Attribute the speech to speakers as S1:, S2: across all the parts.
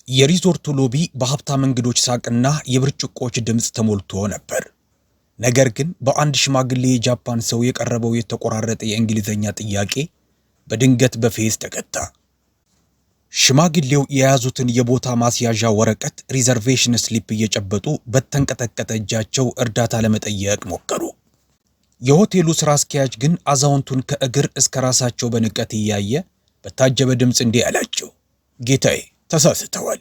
S1: የሪዞርቱ ሎቢ በሀብታም እንግዶች ሳቅና የብርጭቆች ድምፅ ተሞልቶ ነበር። ነገር ግን በአንድ ሽማግሌ የጃፓን ሰው የቀረበው የተቆራረጠ የእንግሊዝኛ ጥያቄ በድንገት በፌዝ ተገታ። ሽማግሌው የያዙትን የቦታ ማስያዣ ወረቀት ሪዘርቬሽን ስሊፕ እየጨበጡ በተንቀጠቀጠ እጃቸው እርዳታ ለመጠየቅ ሞከሩ። የሆቴሉ ስራ አስኪያጅ ግን አዛውንቱን ከእግር እስከ ራሳቸው በንቀት እያየ በታጀበ ድምፅ እንዲህ አላቸው። ጌታዬ ተሳስተዋል።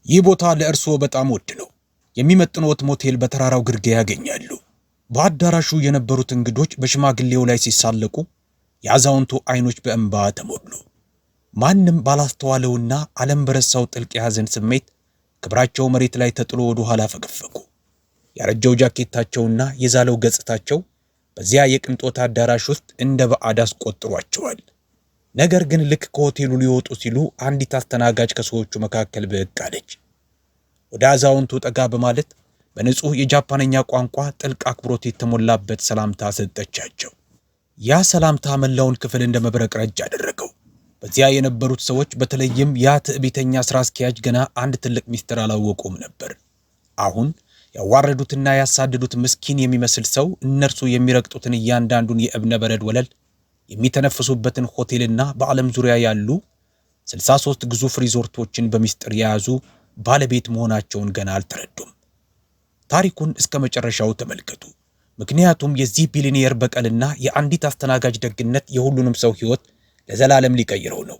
S1: ይህ ቦታ ለእርስዎ በጣም ውድ ነው። የሚመጥኖት ሞቴል በተራራው ግርጌ ያገኛሉ። በአዳራሹ የነበሩት እንግዶች በሽማግሌው ላይ ሲሳለቁ የአዛውንቱ አይኖች በእንባ ተሞሉ። ማንም ባላስተዋለውና ዓለም በረሳው ጥልቅ የሐዘን ስሜት ክብራቸው መሬት ላይ ተጥሎ ወደ ኋላ ፈገፈጉ። ያረጀው ጃኬታቸውና የዛለው ገጽታቸው በዚያ የቅንጦት አዳራሽ ውስጥ እንደ ባዕድ አስቆጥሯቸዋል። ነገር ግን ልክ ከሆቴሉ ሊወጡ ሲሉ አንዲት አስተናጋጅ ከሰዎቹ መካከል ብቅ አለች። ወደ አዛውንቱ ጠጋ በማለት በንጹህ የጃፓንኛ ቋንቋ ጥልቅ አክብሮት የተሞላበት ሰላምታ ሰጠቻቸው። ያ ሰላምታ መላውን ክፍል እንደ መብረቅ ረጅ አደረገው። በዚያ የነበሩት ሰዎች በተለይም ያ ትዕቢተኛ ስራ አስኪያጅ ገና አንድ ትልቅ ሚስጥር አላወቁም ነበር። አሁን ያዋረዱትና ያሳደዱት ምስኪን የሚመስል ሰው እነርሱ የሚረግጡትን እያንዳንዱን የእብነ በረድ ወለል የሚተነፍሱበትን ሆቴልና በዓለም ዙሪያ ያሉ 63 ግዙፍ ሪዞርቶችን በሚስጥር የያዙ ባለቤት መሆናቸውን ገና አልተረዱም። ታሪኩን እስከ መጨረሻው ተመልከቱ። ምክንያቱም የዚህ ቢሊኒየር በቀልና የአንዲት አስተናጋጅ ደግነት የሁሉንም ሰው ሕይወት ለዘላለም ሊቀይረው ነው።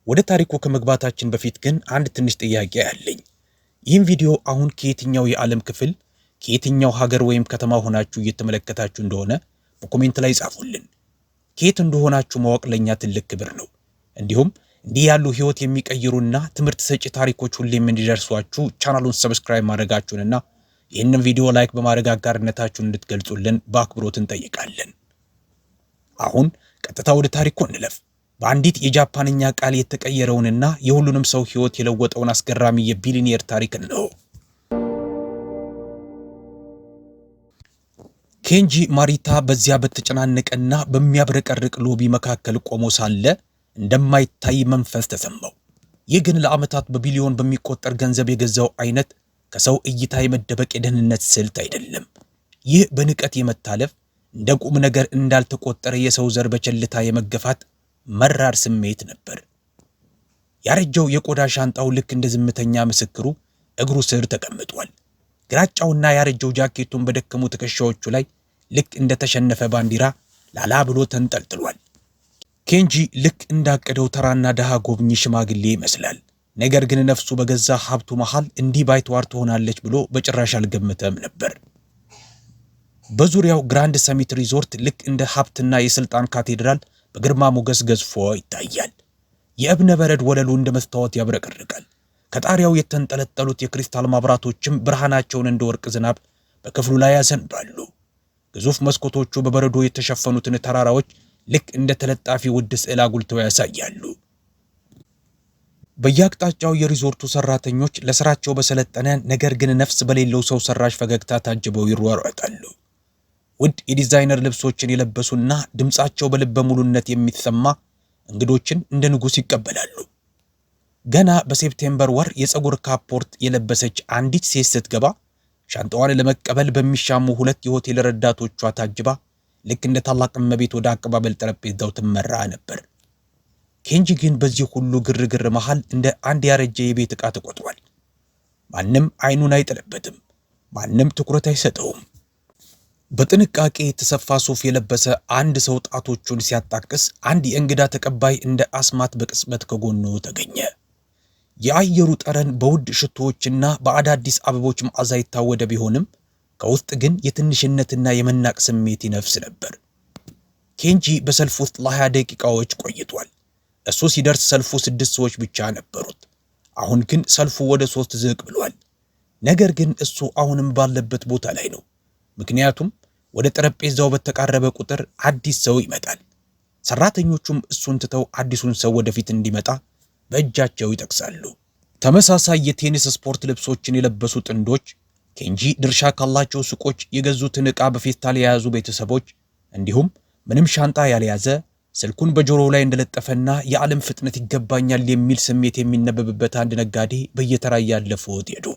S1: ወደ ታሪኩ ከመግባታችን በፊት ግን አንድ ትንሽ ጥያቄ አለኝ። ይህም ቪዲዮ አሁን ከየትኛው የዓለም ክፍል ከየትኛው ሀገር ወይም ከተማ ሆናችሁ እየተመለከታችሁ እንደሆነ በኮሜንት ላይ ጻፉልን። ከየት እንደሆናችሁ ማወቅ ለኛ ትልቅ ክብር ነው። እንዲሁም እንዲህ ያሉ ሕይወት የሚቀይሩና ትምህርት ሰጪ ታሪኮች ሁሌም እንዲደርሷችሁ ቻናሉን ሰብስክራይብ ማድረጋችሁንና ይህንን ቪዲዮ ላይክ በማድረግ አጋርነታችሁን እንድትገልጹልን በአክብሮት እንጠይቃለን። አሁን ቀጥታ ወደ ታሪኩ እንለፍ። በአንዲት የጃፓንኛ ቃል የተቀየረውንና የሁሉንም ሰው ሕይወት የለወጠውን አስገራሚ የቢሊኒየር ታሪክ ነው። ኬንጂ ማሪታ በዚያ በተጨናነቀና በሚያብረቀርቅ ሎቢ መካከል ቆሞ ሳለ እንደማይታይ መንፈስ ተሰማው። ይህ ግን ለዓመታት በቢሊዮን በሚቆጠር ገንዘብ የገዛው አይነት ከሰው እይታ የመደበቅ የደህንነት ስልት አይደለም። ይህ በንቀት የመታለፍ እንደ ቁም ነገር እንዳልተቆጠረ የሰው ዘር በቸልታ የመገፋት መራር ስሜት ነበር። ያረጀው የቆዳ ሻንጣው ልክ እንደ ዝምተኛ ምስክሩ እግሩ ስር ተቀምጧል። ግራጫውና ያረጀው ጃኬቱን በደከሙ ትከሻዎቹ ላይ ልክ እንደ ተሸነፈ ባንዲራ ላላ ብሎ ተንጠልጥሏል። ኬንጂ ልክ እንዳቀደው ተራና ደሃ ጎብኚ ሽማግሌ ይመስላል። ነገር ግን ነፍሱ በገዛ ሀብቱ መሃል እንዲህ ባይተዋር ትሆናለች ብሎ በጭራሽ አልገመተም ነበር። በዙሪያው ግራንድ ሰሚት ሪዞርት ልክ እንደ ሀብትና የስልጣን ካቴድራል በግርማ ሞገስ ገዝፎ ይታያል። የእብነ በረድ ወለሉ እንደ መስታወት ያብረቀርቃል። ከጣሪያው የተንጠለጠሉት የክሪስታል ማብራቶችም ብርሃናቸውን እንደ ወርቅ ዝናብ በክፍሉ ላይ ያዘንባሉ። ግዙፍ መስኮቶቹ በበረዶ የተሸፈኑትን ተራራዎች ልክ እንደ ተለጣፊ ውድ ስዕል አጉልተው ያሳያሉ። በየአቅጣጫው የሪዞርቱ ሰራተኞች ለስራቸው በሰለጠነ ነገር ግን ነፍስ በሌለው ሰው ሰራሽ ፈገግታ ታጅበው ይሯሯጣሉ። ውድ የዲዛይነር ልብሶችን የለበሱና ድምጻቸው በልበ ሙሉነት የሚሰማ እንግዶችን እንደ ንጉሥ ይቀበላሉ። ገና በሴፕቴምበር ወር የፀጉር ካፖርት የለበሰች አንዲት ሴት ስትገባ ሻንጣዋን ለመቀበል በሚሻሙ ሁለት የሆቴል ረዳቶቿ ታጅባ ልክ እንደ ታላቅ እመቤት ወደ አቀባበል ጠረጴዛው ትመራ ነበር። ኬንጂ ግን በዚህ ሁሉ ግርግር መሃል እንደ አንድ ያረጀ የቤት ዕቃ ተቆጥሯል። ማንም አይኑን አይጥልበትም። ማንም ትኩረት አይሰጠውም። በጥንቃቄ የተሰፋ ሱፍ የለበሰ አንድ ሰው ጣቶቹን ሲያጣቅስ አንድ የእንግዳ ተቀባይ እንደ አስማት በቅጽበት ከጎኑ ተገኘ። የአየሩ ጠረን በውድ ሽቶዎችና በአዳዲስ አበቦች መዓዛ የታወደ ቢሆንም ከውስጥ ግን የትንሽነትና የመናቅ ስሜት ይነፍስ ነበር። ኬንጂ በሰልፍ ውስጥ ለ20 ደቂቃዎች ቆይቷል። እሱ ሲደርስ ሰልፉ 6 ሰዎች ብቻ ነበሩት። አሁን ግን ሰልፉ ወደ 3 ዝቅ ብሏል። ነገር ግን እሱ አሁንም ባለበት ቦታ ላይ ነው። ምክንያቱም ወደ ጠረጴዛው በተቃረበ ቁጥር አዲስ ሰው ይመጣል። ሰራተኞቹም እሱን ትተው አዲሱን ሰው ወደፊት እንዲመጣ በእጃቸው ይጠቅሳሉ። ተመሳሳይ የቴኒስ ስፖርት ልብሶችን የለበሱ ጥንዶች፣ ኬንጂ ድርሻ ካላቸው ሱቆች የገዙትን ዕቃ በፌስታል የያዙ ቤተሰቦች፣ እንዲሁም ምንም ሻንጣ ያልያዘ ስልኩን በጆሮው ላይ እንደለጠፈና የዓለም ፍጥነት ይገባኛል የሚል ስሜት የሚነበብበት አንድ ነጋዴ በየተራ ያለፉት ሄዱ።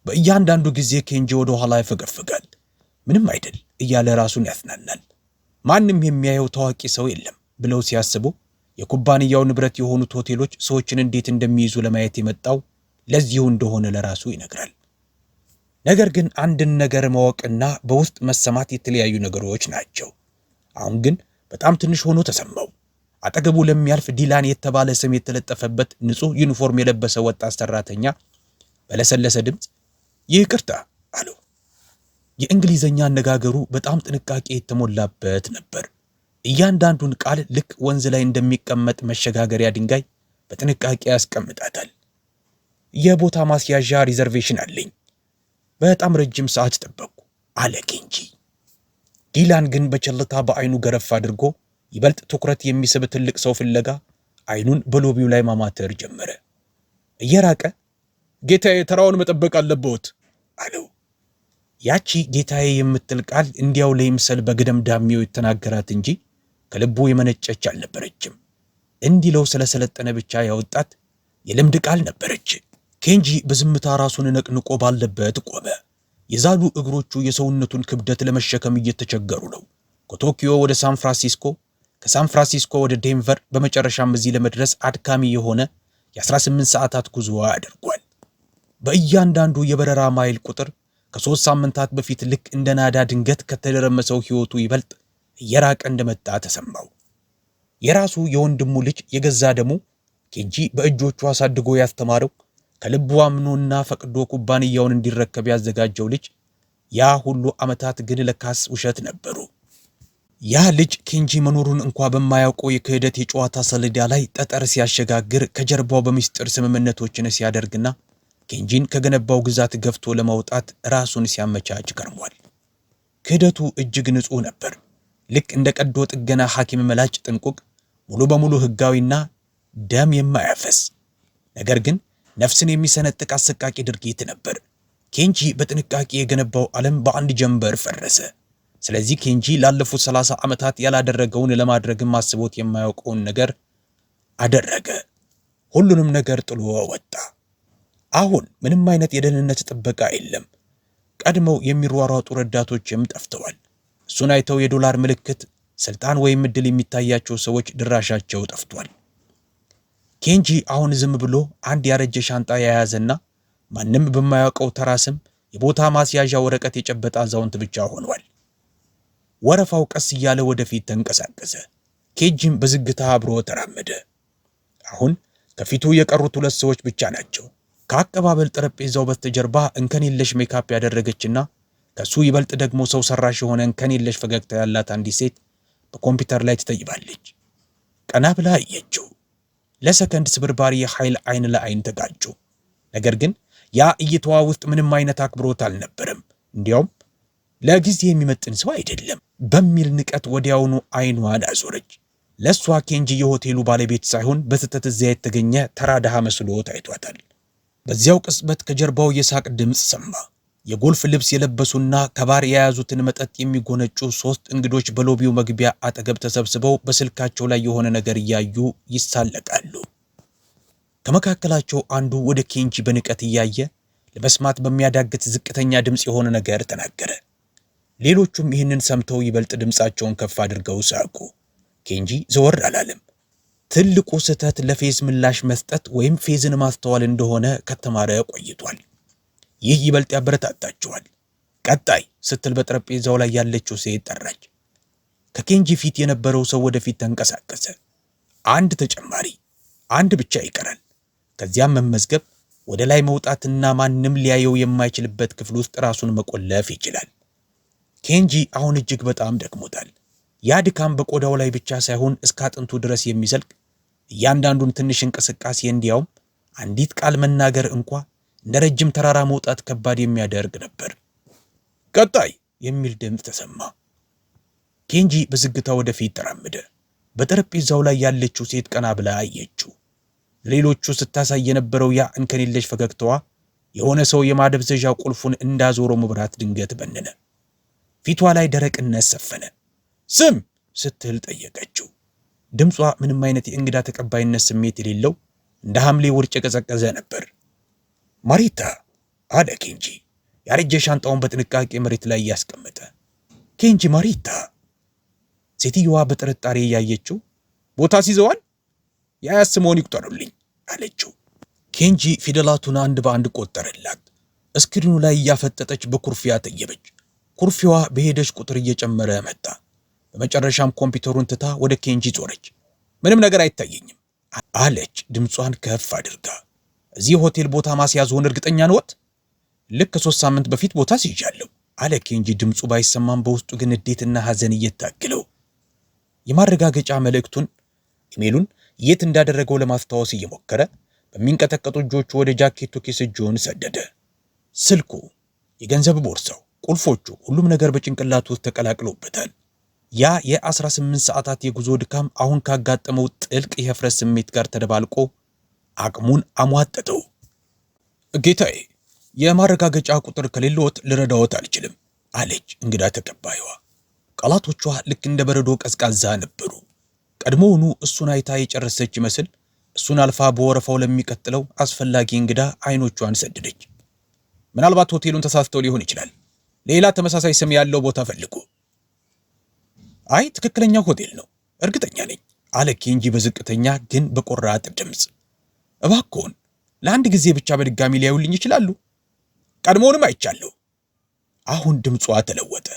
S1: በእያንዳንዱ ጊዜ ኬንጂ ወደ ኋላ ይፈገፍጋል። ምንም አይደል እያለ ራሱን ያጽናናል። ማንም የሚያየው ታዋቂ ሰው የለም ብለው ሲያስቡ የኩባንያው ንብረት የሆኑት ሆቴሎች ሰዎችን እንዴት እንደሚይዙ ለማየት የመጣው ለዚሁ እንደሆነ ለራሱ ይነግራል። ነገር ግን አንድን ነገር ማወቅና በውስጥ መሰማት የተለያዩ ነገሮች ናቸው። አሁን ግን በጣም ትንሽ ሆኖ ተሰማው። አጠገቡ ለሚያልፍ ዲላን የተባለ ስም የተለጠፈበት ንጹህ ዩኒፎርም የለበሰ ወጣት ሰራተኛ በለሰለሰ ድምፅ ይቅርታ አለው። የእንግሊዘኛ አነጋገሩ በጣም ጥንቃቄ የተሞላበት ነበር። እያንዳንዱን ቃል ልክ ወንዝ ላይ እንደሚቀመጥ መሸጋገሪያ ድንጋይ በጥንቃቄ ያስቀምጣታል። የቦታ ማስያዣ ሪዘርቬሽን አለኝ። በጣም ረጅም ሰዓት ጠበቅኩ አለ ኬንጂ። ዲላን ግን በቸልታ በአይኑ ገረፍ አድርጎ ይበልጥ ትኩረት የሚስብ ትልቅ ሰው ፍለጋ አይኑን በሎቢው ላይ ማማተር ጀመረ። እየራቀ ጌታዬ ተራውን መጠበቅ አለበት አለው። ያቺ ጌታዬ የምትል ቃል እንዲያው ለይምሰል በገደምዳሜው የተናገራት እንጂ ከልቡ የመነጨች አልነበረችም። እንዲለው ስለሰለጠነ ብቻ ያወጣት የልምድ ቃል ነበረች። ኬንጂ በዝምታ ራሱን ነቅንቆ ባለበት ቆመ። የዛሉ እግሮቹ የሰውነቱን ክብደት ለመሸከም እየተቸገሩ ነው። ከቶኪዮ ወደ ሳን ፍራንሲስኮ፣ ከሳን ፍራንሲስኮ ወደ ዴንቨር፣ በመጨረሻም እዚህ ለመድረስ አድካሚ የሆነ የ18 ሰዓታት ጉዞ አድርጓል። በእያንዳንዱ የበረራ ማይል ቁጥር ከ3 ሳምንታት በፊት ልክ እንደ ናዳ ድንገት ከተደረመሰው ሕይወቱ ይበልጥ እየራቀ እንደመጣ ተሰማው። የራሱ የወንድሙ ልጅ የገዛ ደሙ ኬንጂ በእጆቹ አሳድጎ ያስተማረው ከልቡ አምኖና ፈቅዶ ኩባንያውን እንዲረከብ ያዘጋጀው ልጅ ያ ሁሉ ዓመታት ግን ለካስ ውሸት ነበሩ። ያ ልጅ ኬንጂ መኖሩን እንኳ በማያውቀው የክህደት የጨዋታ ሰሌዳ ላይ ጠጠር ሲያሸጋግር ከጀርባው በሚስጥር ስምምነቶችን ሲያደርግና ኬንጂን ከገነባው ግዛት ገፍቶ ለማውጣት ራሱን ሲያመቻች ከርሟል። ክህደቱ እጅግ ንጹሕ ነበር። ልክ እንደ ቀዶ ጥገና ሐኪም መላጭ ጥንቁቅ፣ ሙሉ በሙሉ ሕጋዊና ደም የማያፈስ ነገር ግን ነፍስን የሚሰነጥቅ አሰቃቂ ድርጊት ነበር። ኬንጂ በጥንቃቄ የገነባው ዓለም በአንድ ጀንበር ፈረሰ። ስለዚህ ኬንጂ ላለፉት 30 ዓመታት ያላደረገውን ለማድረግም አስቦት የማያውቀውን ነገር አደረገ። ሁሉንም ነገር ጥሎ ወጣ። አሁን ምንም አይነት የደህንነት ጥበቃ የለም። ቀድመው የሚሯሯጡ ረዳቶችም ጠፍተዋል። እሱን አይተው የዶላር ምልክት፣ ስልጣን ወይም ዕድል የሚታያቸው ሰዎች ድራሻቸው ጠፍቷል። ኬንጂ አሁን ዝም ብሎ አንድ ያረጀ ሻንጣ የያዘና ማንም በማያውቀው ተራ ስም የቦታ ማስያዣ ወረቀት የጨበጠ አዛውንት ብቻ ሆኗል። ወረፋው ቀስ እያለ ወደፊት ተንቀሳቀሰ። ኬንጂም በዝግታ አብሮ ተራመደ። አሁን ከፊቱ የቀሩት 2 ሰዎች ብቻ ናቸው። ከአቀባበል ጠረጴዛው በስተጀርባ እንከን የለሽ ሜካፕ ያደረገችና ከሱ ይበልጥ ደግሞ ሰው ሰራሽ የሆነ እንከን የለሽ ፈገግታ ያላት አንዲት ሴት በኮምፒውተር ላይ ትተይባለች። ቀና ብላ አየችው። ለሰከንድ ስብርባሪ የኃይል አይን ለአይን ተጋጩ። ነገር ግን ያ እይታዋ ውስጥ ምንም አይነት አክብሮት አልነበረም። እንዲያውም ለጊዜ የሚመጥን ሰው አይደለም በሚል ንቀት ወዲያውኑ አይኗን አዞረች። ለሷ ኬንጂ የሆቴሉ ባለቤት ሳይሆን በስህተት እዚያ የተገኘ ተራ ድሃ መስሎ ታይቷታል። በዚያው ቅጽበት ከጀርባው የሳቅ ድምፅ ሰማ። የጎልፍ ልብስ የለበሱና ከባር የያዙትን መጠጥ የሚጎነጩ 3 እንግዶች በሎቢው መግቢያ አጠገብ ተሰብስበው በስልካቸው ላይ የሆነ ነገር እያዩ ይሳለቃሉ። ከመካከላቸው አንዱ ወደ ኬንጂ በንቀት እያየ ለመስማት በሚያዳግት ዝቅተኛ ድምፅ የሆነ ነገር ተናገረ። ሌሎቹም ይህንን ሰምተው ይበልጥ ድምፃቸውን ከፍ አድርገው ሳቁ። ኬንጂ ዘወር አላለም። ትልቁ ስህተት ለፌዝ ምላሽ መስጠት ወይም ፌዝን ማስተዋል እንደሆነ ከተማረ ቆይቷል። ይህ ይበልጥ ያበረታታቸዋል። ቀጣይ ስትል በጠረጴዛው ላይ ያለችው ሴት ጠራች። ከኬንጂ ፊት የነበረው ሰው ወደፊት ተንቀሳቀሰ። አንድ ተጨማሪ፣ አንድ ብቻ ይቀራል። ከዚያም መመዝገብ፣ ወደ ላይ መውጣትና ማንም ሊያየው የማይችልበት ክፍል ውስጥ ራሱን መቆለፍ ይችላል። ኬንጂ አሁን እጅግ በጣም ደክሞታል። ያ ድካም በቆዳው ላይ ብቻ ሳይሆን እስከ አጥንቱ ድረስ የሚዘልቅ እያንዳንዱን ትንሽ እንቅስቃሴ እንዲያውም አንዲት ቃል መናገር እንኳ እንደ ረጅም ተራራ መውጣት ከባድ የሚያደርግ ነበር። ቀጣይ የሚል ድምፅ ተሰማ። ኬንጂ በዝግታ ወደፊት ተራመደ። በጠረጴዛው ላይ ያለችው ሴት ቀና ብላ አየችው። ሌሎቹ ስታሳይ የነበረው ያ እንከን የለሽ ፈገግታዋ የሆነ ሰው የማደብዘዣ ቁልፉን እንዳዞረው መብራት ድንገት በነነ። ፊቷ ላይ ደረቅነት ሰፈነ። ስትል ጠየቀችው። ድምጿ ምንም አይነት የእንግዳ ተቀባይነት ስሜት የሌለው እንደ ሐምሌ ውርጭ የቀዘቀዘ ነበር። ማሪታ አለ ኬንጂ ያረጀ ሻንጣውን በጥንቃቄ መሬት ላይ እያስቀመጠ። ኬንጂ ማሪታ። ሴትዮዋ በጥርጣሬ ያየችው ቦታ ሲዘዋል ያስመውን ይቁጠሩልኝ አለችው። ኬንጂ ፊደላቱን አንድ በአንድ ቆጠረላት። እስክሪኑ ላይ እያፈጠጠች በኩርፊያ ተየበች። ኩርፊያዋ በሄደች ቁጥር እየጨመረ መጣ። በመጨረሻም ኮምፒውተሩን ትታ ወደ ኬንጂ ዞረች። ምንም ነገር አይታየኝም አለች ድምጿን ከፍ አድርጋ። እዚህ ሆቴል ቦታ ማስያዝዎን እርግጠኛ ነዎት? ልክ 3 ሳምንት በፊት ቦታ ሲይዣለሁ አለ ኬንጂ ድምፁ ባይሰማም በውስጡ ግን ንዴትና ሐዘን እየታገለው። የማረጋገጫ መልእክቱን ኢሜሉን የት እንዳደረገው ለማስታወስ እየሞከረ በሚንቀጠቀጡ እጆቹ ወደ ጃኬቱ ኪስ እጁን ሰደደ። ስልኩ፣ የገንዘብ ቦርሳው፣ ቁልፎቹ፣ ሁሉም ነገር በጭንቅላቱ ውስጥ ተቀላቅሎበታል። ያ የ18 ሰዓታት የጉዞ ድካም አሁን ካጋጠመው ጥልቅ የህፍረት ስሜት ጋር ተደባልቆ አቅሙን አሟጠጠው። ጌታዬ፣ የማረጋገጫ ቁጥር ከሌለዎት ልረዳዎት አልችልም አለች እንግዳ ተቀባይዋ። ቃላቶቿ ልክ እንደ በረዶ ቀዝቃዛ ነበሩ። ቀድሞውኑ እሱን አይታ የጨረሰች ይመስል እሱን አልፋ በወረፋው ለሚቀጥለው አስፈላጊ እንግዳ አይኖቿን ሰደደች። ምናልባት ሆቴሉን ተሳስተው ሊሆን ይችላል። ሌላ ተመሳሳይ ስም ያለው ቦታ ፈልጉ። አይ ትክክለኛው ሆቴል ነው፣ እርግጠኛ ነኝ አለ ኬንጂ በዝቅተኛ ግን በቆራጥ ድምፅ። እባክዎን ለአንድ ጊዜ ብቻ በድጋሚ ሊያዩልኝ ይችላሉ? ቀድሞውንም አይቻለሁ። አሁን ድምጿ ተለወጠ።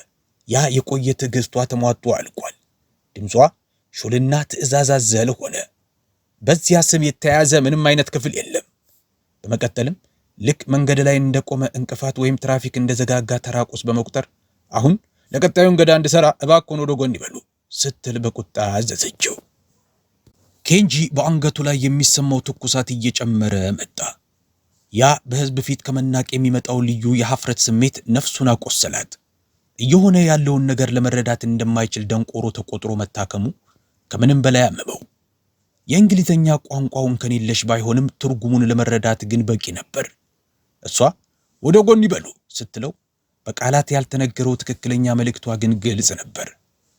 S1: ያ የቆየ ትዕግስቷ ተሟጦ አልቋል። ድምጿ ሹልና ትዕዛዝ አዘል ሆነ። በዚያ ስም የተያዘ ምንም አይነት ክፍል የለም። በመቀጠልም ልክ መንገድ ላይ እንደቆመ እንቅፋት ወይም ትራፊክ እንደዘጋጋ ተራቆስ በመቁጠር አሁን ለቀጣዩ እንግዳ እንድሰራ እባክዎን ወደ ጎን ይበሉ ስትል በቁጣ አዘዘችው። ኬንጂ በአንገቱ ላይ የሚሰማው ትኩሳት እየጨመረ መጣ። ያ በህዝብ ፊት ከመናቅ የሚመጣው ልዩ የሐፍረት ስሜት ነፍሱን አቆሰላት። እየሆነ ያለውን ነገር ለመረዳት እንደማይችል ደንቆሮ ተቆጥሮ መታከሙ ከምንም በላይ አመመው። የእንግሊዘኛ ቋንቋውን ከኔለሽ ባይሆንም ትርጉሙን ለመረዳት ግን በቂ ነበር። እሷ ወደ ጎን ይበሉ ስትለው በቃላት ያልተነገረው ትክክለኛ መልእክቷ ግን ግልጽ ነበር።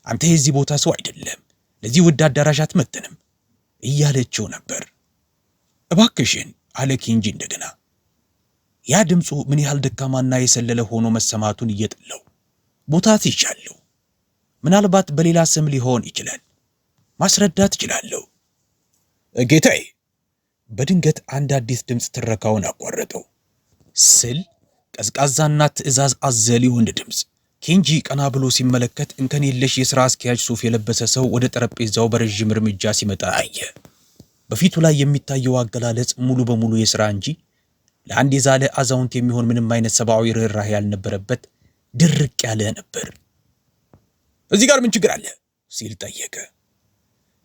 S1: አንተ የዚህ ቦታ ሰው አይደለም፣ ለዚህ ውድ አዳራሽ አትመጥንም እያለችው ነበር። እባክሽን አለ ኬንጂ እንደገና። ያ ድምፁ ምን ያህል ደካማና የሰለለ ሆኖ መሰማቱን እየጠላው። ቦታ ትይዣለሁ፣ ምናልባት በሌላ ስም ሊሆን ይችላል፣ ማስረዳት እችላለሁ። ጌታዬ። በድንገት አንድ አዲስ ድምፅ ትረካውን አቋረጠው። ስል ቀዝቃዛና ትዕዛዝ አዘል የወንድ ድምፅ። ኬንጂ ቀና ብሎ ሲመለከት እንከን የለሽ የሥራ አስኪያጅ ሱፍ የለበሰ ሰው ወደ ጠረጴዛው በረዥም እርምጃ ሲመጣ አየ። በፊቱ ላይ የሚታየው አገላለጽ ሙሉ በሙሉ የሥራ እንጂ ለአንድ የዛለ አዛውንት የሚሆን ምንም አይነት ሰብአዊ ርኅራኄ ያልነበረበት ድርቅ ያለ ነበር። እዚህ ጋር ምን ችግር አለ ሲል ጠየቀ።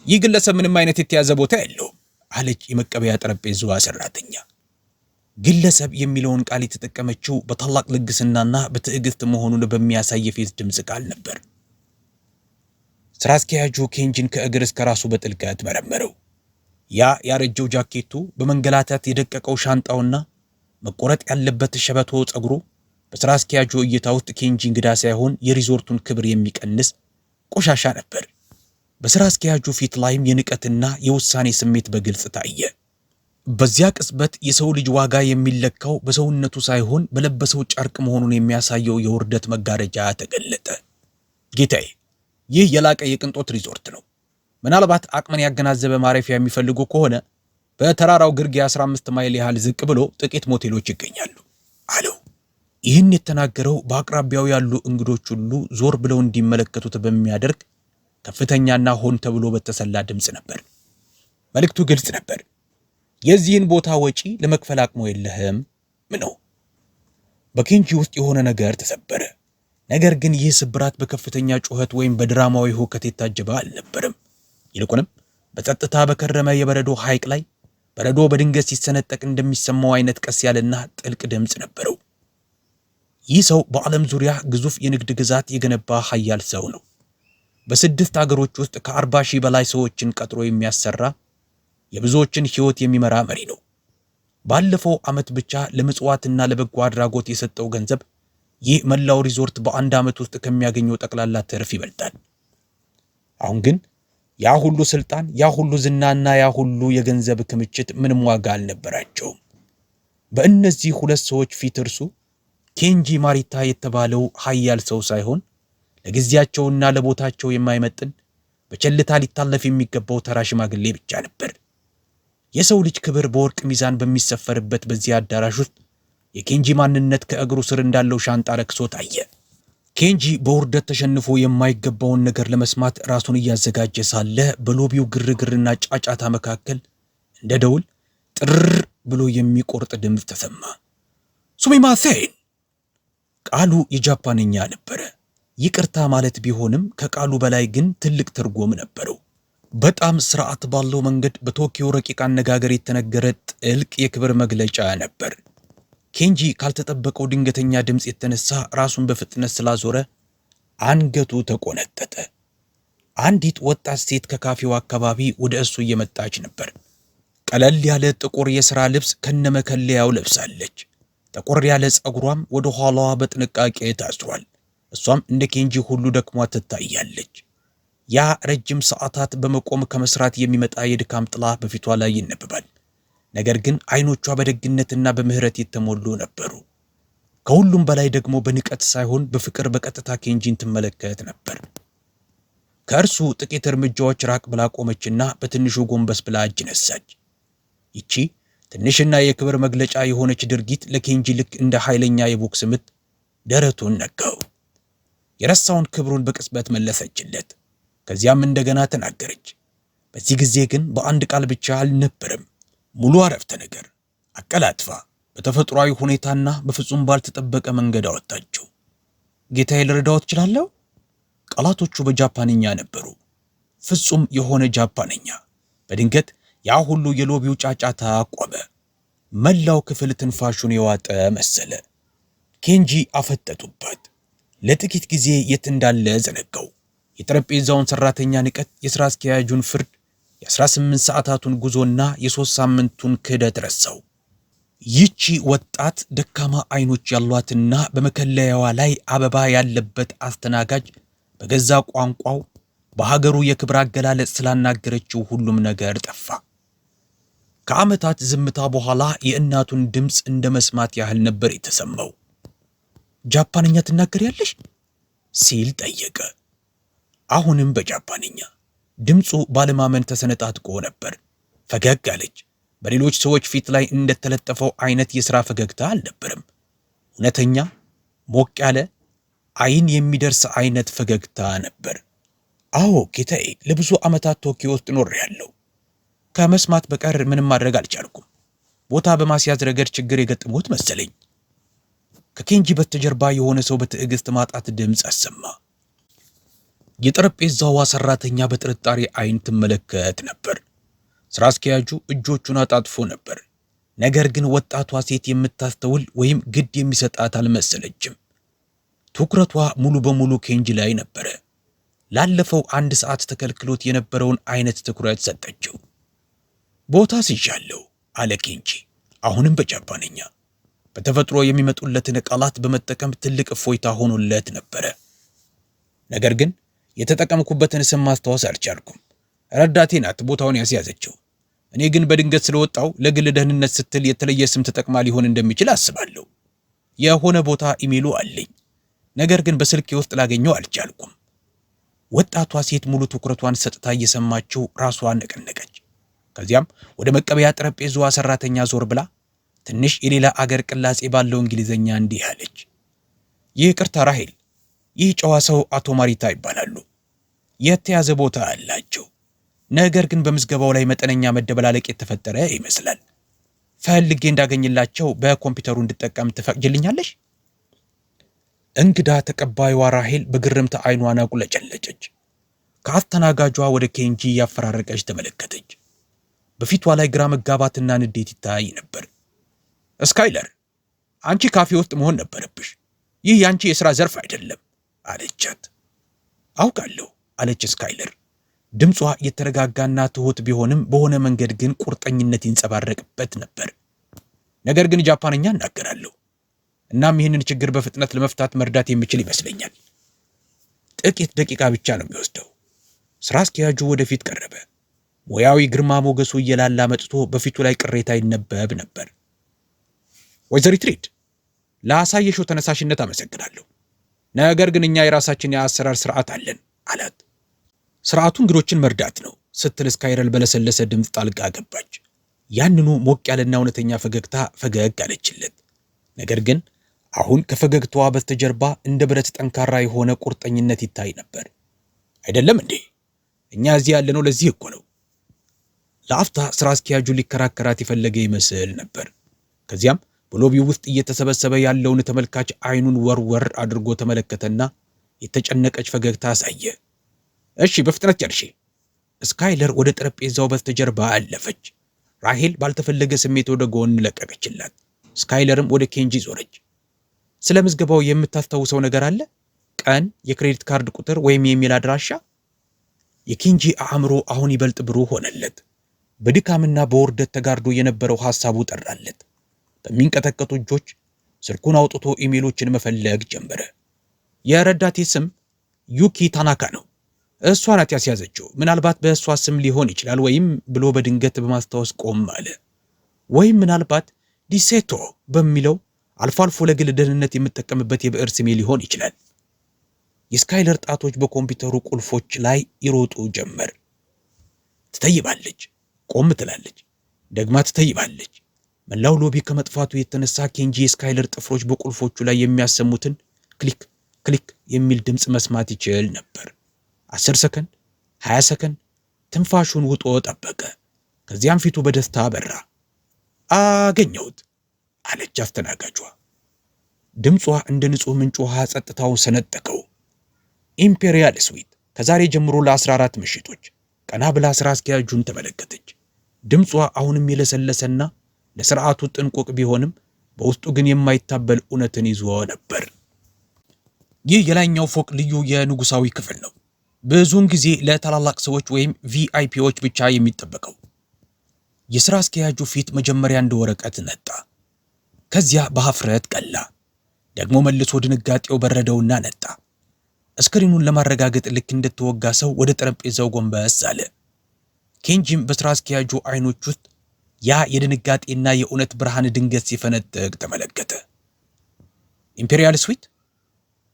S1: ይህ ግለሰብ ምንም አይነት የተያዘ ቦታ የለውም አለች የመቀበያ ጠረጴዛዋ ሰራተኛ። ግለሰብ የሚለውን ቃል የተጠቀመችው በታላቅ ልግስናና በትዕግስት መሆኑን በሚያሳይ የፊት ድምፅ ቃል ነበር። ስራ አስኪያጁ ኬንጂን ከእግር እስከ ራሱ በጥልቀት መረመረው። ያ ያረጀው ጃኬቱ፣ በመንገላታት የደቀቀው ሻንጣውና መቆረጥ ያለበት ሸበቶ ጸጉሩ በስራ አስኪያጁ እይታ ውስጥ ኬንጂ እንግዳ ሳይሆን የሪዞርቱን ክብር የሚቀንስ ቆሻሻ ነበር። በስራ አስኪያጁ ፊት ላይም የንቀትና የውሳኔ ስሜት በግልጽ ታየ። በዚያ ቅጽበት የሰው ልጅ ዋጋ የሚለካው በሰውነቱ ሳይሆን በለበሰው ጨርቅ መሆኑን የሚያሳየው የውርደት መጋረጃ ተገለጠ። ጌታዬ፣ ይህ የላቀ የቅንጦት ሪዞርት ነው። ምናልባት አቅምን ያገናዘበ ማረፊያ የሚፈልጉ ከሆነ በተራራው ግርጌ 15 ማይል ያህል ዝቅ ብሎ ጥቂት ሞቴሎች ይገኛሉ አለው። ይህን የተናገረው በአቅራቢያው ያሉ እንግዶች ሁሉ ዞር ብለው እንዲመለከቱት በሚያደርግ ከፍተኛና ሆን ተብሎ በተሰላ ድምፅ ነበር። መልእክቱ ግልጽ ነበር። የዚህን ቦታ ወጪ ለመክፈል አቅሙ የለህም ነው። በኬንጂ ውስጥ የሆነ ነገር ተሰበረ። ነገር ግን ይህ ስብራት በከፍተኛ ጩኸት ወይም በድራማዊ ሁከት የታጀበ አልነበረም። ይልቁንም በጸጥታ በከረመ የበረዶ ሐይቅ ላይ በረዶ በድንገት ሲሰነጠቅ እንደሚሰማው አይነት ቀስ ያለና ጥልቅ ድምፅ ነበረው። ይህ ሰው በዓለም ዙሪያ ግዙፍ የንግድ ግዛት የገነባ ኃያል ሰው ነው። በ6 አገሮች ውስጥ ከ40 ሺህ በላይ ሰዎችን ቀጥሮ የሚያሰራ የብዙዎችን ሕይወት የሚመራ መሪ ነው። ባለፈው ዓመት ብቻ ለምጽዋትና ለበጎ አድራጎት የሰጠው ገንዘብ ይህ መላው ሪዞርት በአንድ ዓመት ውስጥ ከሚያገኘው ጠቅላላ ትርፍ ይበልጣል። አሁን ግን ያ ሁሉ ስልጣን፣ ያ ሁሉ ዝናና ያ ሁሉ የገንዘብ ክምችት ምንም ዋጋ አልነበራቸውም። በእነዚህ ሁለት ሰዎች ፊት እርሱ ኬንጂ ማሪታ የተባለው ኃያል ሰው ሳይሆን ለጊዜያቸውና ለቦታቸው የማይመጥን በቸልታ ሊታለፍ የሚገባው ተራ ሽማግሌ ብቻ ነበር። የሰው ልጅ ክብር በወርቅ ሚዛን በሚሰፈርበት በዚህ አዳራሽ ውስጥ የኬንጂ ማንነት ከእግሩ ስር እንዳለው ሻንጣ ረክሶ ታየ። ኬንጂ በውርደት ተሸንፎ የማይገባውን ነገር ለመስማት ራሱን እያዘጋጀ ሳለ በሎቢው ግርግርና ጫጫታ መካከል እንደ ደውል ጥር ብሎ የሚቆርጥ ድምፅ ተሰማ። ሱሚማሴን! ቃሉ የጃፓንኛ ነበረ። ይቅርታ ማለት ቢሆንም ከቃሉ በላይ ግን ትልቅ ትርጉም ነበረው። በጣም ስርዓት ባለው መንገድ በቶኪዮ ረቂቅ አነጋገር የተነገረ ጥልቅ የክብር መግለጫ ነበር። ኬንጂ ካልተጠበቀው ድንገተኛ ድምፅ የተነሳ ራሱን በፍጥነት ስላዞረ አንገቱ ተቆነጠጠ። አንዲት ወጣት ሴት ከካፌው አካባቢ ወደ እሱ እየመጣች ነበር። ቀለል ያለ ጥቁር የሥራ ልብስ ከነመከለያው ለብሳለች። ጠቆር ያለ ፀጉሯም ወደ ኋላዋ በጥንቃቄ ታስሯል። እሷም እንደ ኬንጂ ሁሉ ደክሟ ትታያለች። ያ ረጅም ሰዓታት በመቆም ከመስራት የሚመጣ የድካም ጥላ በፊቷ ላይ ይነበባል። ነገር ግን አይኖቿ በደግነትና በምህረት የተሞሉ ነበሩ። ከሁሉም በላይ ደግሞ በንቀት ሳይሆን በፍቅር በቀጥታ ኬንጂን ትመለከት ነበር። ከእርሱ ጥቂት እርምጃዎች ራቅ ብላ ቆመችና በትንሹ ጎንበስ ብላ እጅ ነሳች። ይቺ ትንሽና የክብር መግለጫ የሆነች ድርጊት ለኬንጂ ልክ እንደ ኃይለኛ የቦክስ ምት ደረቱን ነካው። የረሳውን ክብሩን በቅጽበት መለሰችለት። ከዚያም እንደገና ተናገረች። በዚህ ጊዜ ግን በአንድ ቃል ብቻ አልነበረም፣ ሙሉ አረፍተ ነገር አቀላጥፋ በተፈጥሯዊ ሁኔታና በፍጹም ባልተጠበቀ መንገድ አወጣቸው። ጌታዬ፣ ልረዳዎት እችላለሁ? ቃላቶቹ በጃፓንኛ ነበሩ፣ ፍጹም የሆነ ጃፓንኛ። በድንገት ያ ሁሉ የሎቢው ጫጫታ ቆመ። መላው ክፍል ትንፋሹን የዋጠ መሰለ። ኬንጂ አፈጠጡባት። ለጥቂት ጊዜ የት እንዳለ ዘነጋው። የጠረጴዛውን ሰራተኛ ንቀት፣ የሥራ አስኪያጁን ፍርድ፣ የ18 ሰዓታቱን ጉዞና የ3 ሳምንቱን ክህደት ረሳው። ይቺ ወጣት ደካማ አይኖች ያሏትና በመከለያዋ ላይ አበባ ያለበት አስተናጋጅ በገዛ ቋንቋው በሀገሩ የክብር አገላለጽ ስላናገረችው ሁሉም ነገር ጠፋ። ከዓመታት ዝምታ በኋላ የእናቱን ድምፅ እንደ መስማት ያህል ነበር የተሰማው። ጃፓንኛ ትናገሪያለሽ? ሲል ጠየቀ። አሁንም በጃፓንኛ። ድምፁ ባለማመን ተሰነጣጥቆ ነበር። ፈገግ አለች። በሌሎች ሰዎች ፊት ላይ እንደተለጠፈው አይነት የሥራ ፈገግታ አልነበረም። እውነተኛ፣ ሞቅ ያለ፣ አይን የሚደርስ አይነት ፈገግታ ነበር። አዎ ጌታዬ፣ ለብዙ ዓመታት ቶኪዮ ውስጥ ኖሬያለሁ። ከመስማት በቀር ምንም ማድረግ አልቻልኩም። ቦታ በማስያዝ ረገድ ችግር የገጠመሁት መሰለኝ። ከኬንጂ በስተጀርባ የሆነ ሰው በትዕግስት ማጣት ድምፅ አሰማ። የጠረጴዛዋ ሰራተኛ በጥርጣሬ አይን ትመለከት ነበር። ስራ አስኪያጁ እጆቹን አጣጥፎ ነበር። ነገር ግን ወጣቷ ሴት የምታስተውል ወይም ግድ የሚሰጣት አልመሰለችም። ትኩረቷ ሙሉ በሙሉ ኬንጂ ላይ ነበረ። ላለፈው 1 ሰዓት ተከልክሎት የነበረውን አይነት ትኩረት ሰጠችው። ቦታ ስይዣለሁ አለ ኬንጂ፣ አሁንም በጃፓንኛ። በተፈጥሮ የሚመጡለትን ቃላት በመጠቀም ትልቅ እፎይታ ሆኖለት ነበረ። ነገር ግን የተጠቀምኩበትን ስም ማስታወስ አልቻልኩም። ረዳቴ ናት ቦታውን ያስያዘችው። እኔ ግን በድንገት ስለወጣው ለግል ደህንነት ስትል የተለየ ስም ተጠቅማ ሊሆን እንደሚችል አስባለሁ። የሆነ ቦታ ኢሜሉ አለኝ፣ ነገር ግን በስልኬ ውስጥ ላገኘው አልቻልኩም። ወጣቷ ሴት ሙሉ ትኩረቷን ሰጥታ እየሰማችው ራሷን ነቀነቀች። ከዚያም ወደ መቀበያ ጠረጴዛዋ ሰራተኛ ዞር ብላ ትንሽ የሌላ አገር ቅላጼ ባለው እንግሊዘኛ እንዲህ አለች። ይቅርታ ራሄል፣ ይህ ጨዋ ሰው አቶ ማሪታ ይባላሉ። የተያዘ ቦታ አላቸው። ነገር ግን በምዝገባው ላይ መጠነኛ መደበላለቅ የተፈጠረ ይመስላል። ፈልጌ እንዳገኝላቸው በኮምፒውተሩ እንድጠቀም ትፈቅጅልኛለሽ? እንግዳ ተቀባይዋ ራሄል በግርምት አይኗን አቁለጨለጨች። ከአስተናጋጇ ወደ ኬንጂ ያፈራረቀች ተመለከተች። በፊቷ ላይ ግራ መጋባትና ንዴት ይታይ ነበር። ስካይለር፣ አንቺ ካፌ ውስጥ መሆን ነበረብሽ። ይህ ያንቺ የሥራ ዘርፍ አይደለም አለቻት። አውቃለሁ አለች ስካይለር። ድምጿ የተረጋጋና ትሁት ቢሆንም በሆነ መንገድ ግን ቁርጠኝነት ይንጸባረቅበት ነበር። ነገር ግን ጃፓንኛ እናገራለሁ። እናም ይህንን ችግር በፍጥነት ለመፍታት መርዳት የሚችል ይመስለኛል። ጥቂት ደቂቃ ብቻ ነው የሚወስደው። ስራ አስኪያጁ ወደፊት ቀረበ። ሙያዊ ግርማ ሞገሱ እየላላ መጥቶ በፊቱ ላይ ቅሬታ ይነበብ ነበር። ወይዘሪት ሪድ፣ ላሳየሽው ተነሳሽነት አመሰግናለሁ። ነገር ግን እኛ የራሳችን የአሰራር ስርዓት አለን አላት። ስርዓቱ እንግዶችን መርዳት ነው ስትል ስካይለር በለሰለሰ ድምፅ ጣልቃ ገባች። ያንኑ ሞቅ ያለና እውነተኛ ፈገግታ ፈገግ አለችለት። ነገር ግን አሁን ከፈገግታዋ በስተጀርባ እንደ ብረት ጠንካራ የሆነ ቁርጠኝነት ይታይ ነበር። አይደለም እንዴ? እኛ እዚህ ያለነው ለዚህ እኮ ነው። ለአፍታ ስራ አስኪያጁ ሊከራከራት የፈለገ ይመስል ነበር። ከዚያም በሎቢው ውስጥ እየተሰበሰበ ያለውን ተመልካች አይኑን ወርወር አድርጎ ተመለከተና የተጨነቀች ፈገግታ አሳየ። እሺ በፍጥነት ጨርሼ። ስካይለር ወደ ጠረጴዛው በስተጀርባ አለፈች። ራሄል ባልተፈለገ ስሜት ወደ ጎን ለቀቀችላት። ስካይለርም ወደ ኬንጂ ዞረች። ስለ ምዝገባው የምታስታውሰው ነገር አለ? ቀን፣ የክሬዲት ካርድ ቁጥር ወይም የኢሜል አድራሻ? የኬንጂ አእምሮ አሁን ይበልጥ ብሩህ ሆነለት። በድካምና በውርደት ተጋርዶ የነበረው ሐሳቡ ጠራለት። በሚንቀጠቀጡ እጆች ስልኩን አውጥቶ ኢሜሎችን መፈለግ ጀመረ። የረዳቴ ስም ዩኪ ታናካ ነው። እሷ ናት ያስያዘችው። ምናልባት በእሷ ስም ሊሆን ይችላል ወይም ብሎ በድንገት በማስታወስ ቆም አለ። ወይም ምናልባት ዲሴቶ በሚለው አልፎ አልፎ ለግል ደህንነት የምጠቀምበት የብዕር ስሜ ሊሆን ይችላል። የስካይለር ጣቶች በኮምፒውተሩ ቁልፎች ላይ ይሮጡ ጀመር። ትተይባለች፣ ቆም ትላለች፣ ደግማ ትተይባለች። መላው ሎቢ ከመጥፋቱ የተነሳ ኬንጂ የስካይለር ጥፍሮች በቁልፎቹ ላይ የሚያሰሙትን ክሊክ ክሊክ የሚል ድምፅ መስማት ይችል ነበር። 10 ሰከንድ፣ 20 ሰከንድ ትንፋሹን ውጦ ጠበቀ። ከዚያም ፊቱ በደስታ በራ። አገኘሁት አለች አስተናጋጇ። ድምጿ እንደ ንጹህ ምንጭ ውሃ ጸጥታውን ሰነጠቀው። ኢምፔሪያል ስዊት ከዛሬ ጀምሮ ለ14 ምሽቶች። ቀና ብላ ስራ አስኪያጁን ተመለከተች። ድምጿ አሁንም የለሰለሰና ለስርዓቱ ጥንቁቅ ቢሆንም በውስጡ ግን የማይታበል እውነትን ይዞ ነበር። ይህ የላይኛው ፎቅ ልዩ የንጉሳዊ ክፍል ነው። ብዙውን ጊዜ ለታላላቅ ሰዎች ወይም ቪአይፒዎች ብቻ የሚጠበቀው። የስራ አስኪያጁ ፊት መጀመሪያ እንደ ወረቀት ነጣ። ከዚያ በሀፍረት ቀላ። ደግሞ መልሶ ድንጋጤው በረደውና ነጣ። እስክሪኑን ለማረጋገጥ ልክ እንደተወጋ ሰው ወደ ጠረጴዛው ጎንበስ አለ። ኬንጂም በስራ አስኪያጁ አይኖች ውስጥ ያ የድንጋጤና የእውነት ብርሃን ድንገት ሲፈነጥቅ ተመለከተ። ኢምፔሪያል ስዊት